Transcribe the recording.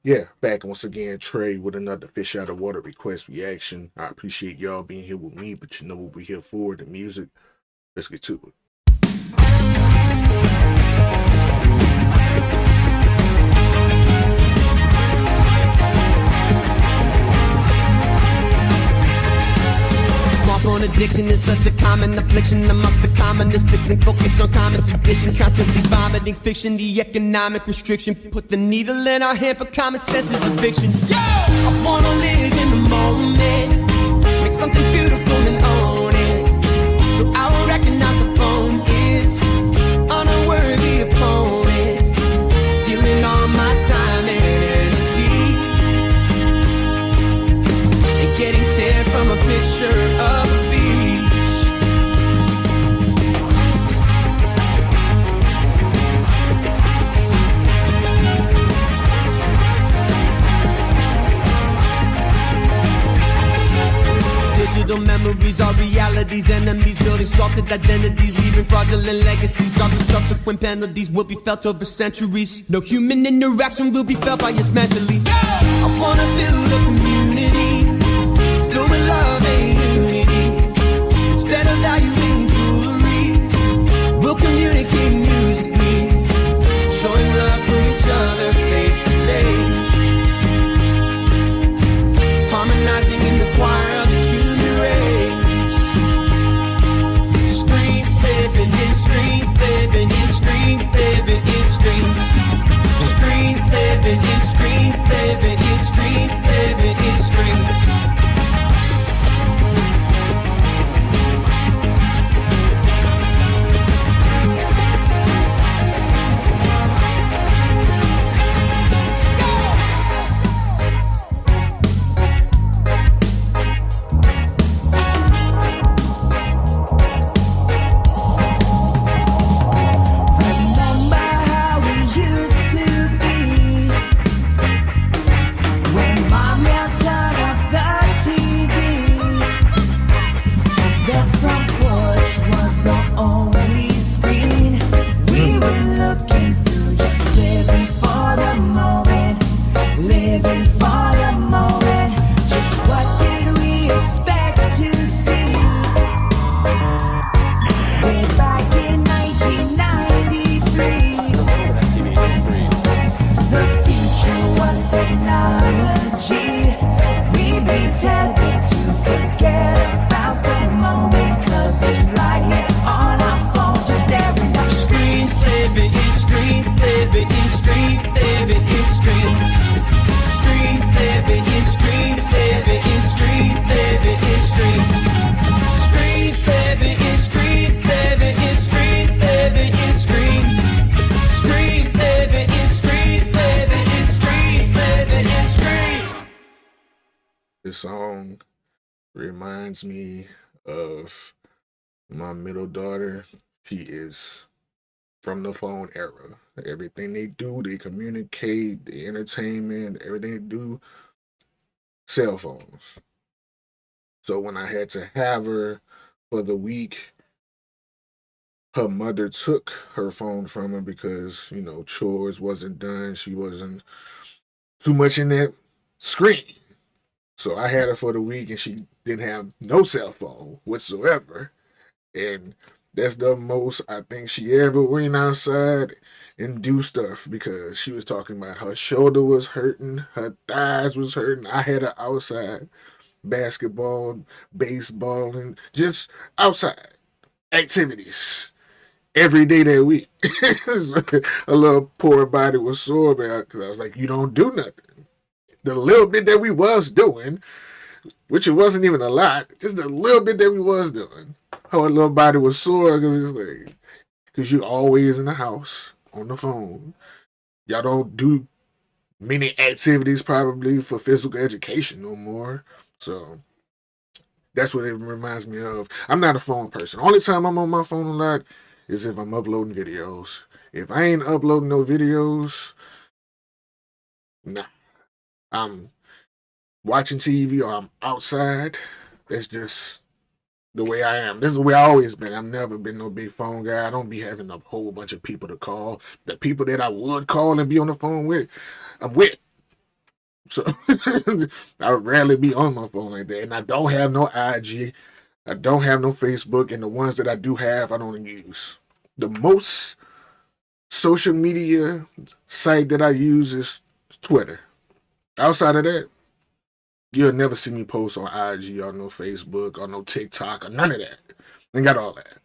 Yeah, back once again, Trey, with another Fish Out of Water request reaction. I appreciate y'all being here with me, but you know what we're here for, the music. Let's get to it. Porn addiction is such a common affliction amongst the commonest, fixing focus on common sedition, constantly vomiting fiction, the economic restriction, put the needle in our hand for common sense is a fiction. Yo! I wanna live in the moment, make something beautiful and own it, so I will recognize the phone is an unworthy opponent, stealing all my time and energy, and getting teared from a picture of a beach. Digital memories are realities, enemies building sculpted identities, leaving fraudulent legacies. All the subsequent penalties will be felt over centuries. No human interaction will be felt by us mentally. I wanna build a community filled with love and unity. Instead of valuing jewelry, we'll communicate musically, showing love for each other face to face, harmonizing in the choir of the human race. Screens living in screens, living in screens, living in screens. Screens living in screens, living in screens, living in screens. This song reminds me of my middle daughter. She is from the phone era. Everything they do, they communicate, the entertainment, everything they do, cell phones. So when I had to have her for the week, her mother took her phone from her because, chores wasn't done. She wasn't too much in that screen. So I had her for the week and she didn't have no cell phone whatsoever. And that's the most I think she ever went outside and do stuff because she was talking about her shoulder was hurting, her thighs was hurting. I had her outside, basketball, baseball, and just outside activities every day that week. A little poor body was sore because I was like, you don't do nothing. The little bit that we was doing, which it wasn't even a lot, just a little bit that we was doing, her little body was sore because you always in the house on the phone. Y'all don't do many activities probably for physical education no more. So that's what it reminds me of. I'm not a phone person. Only time I'm on my phone a lot is if I'm uploading videos. If I ain't uploading no videos, nah. I'm watching TV or I'm outside. That's just the way I am. This is the way I always been. I've never been no big phone guy. I don't be having a whole bunch of people to call. The people that I would call and be on the phone with, I'm with. So I rarely be on my phone like that. And I don't have no IG. I don't have no Facebook. And the ones that I do have, I don't use. The most social media site that I use is Twitter. Outside of that, you'll never see me post on IG or no Facebook or no TikTok or none of that. Ain't got all that.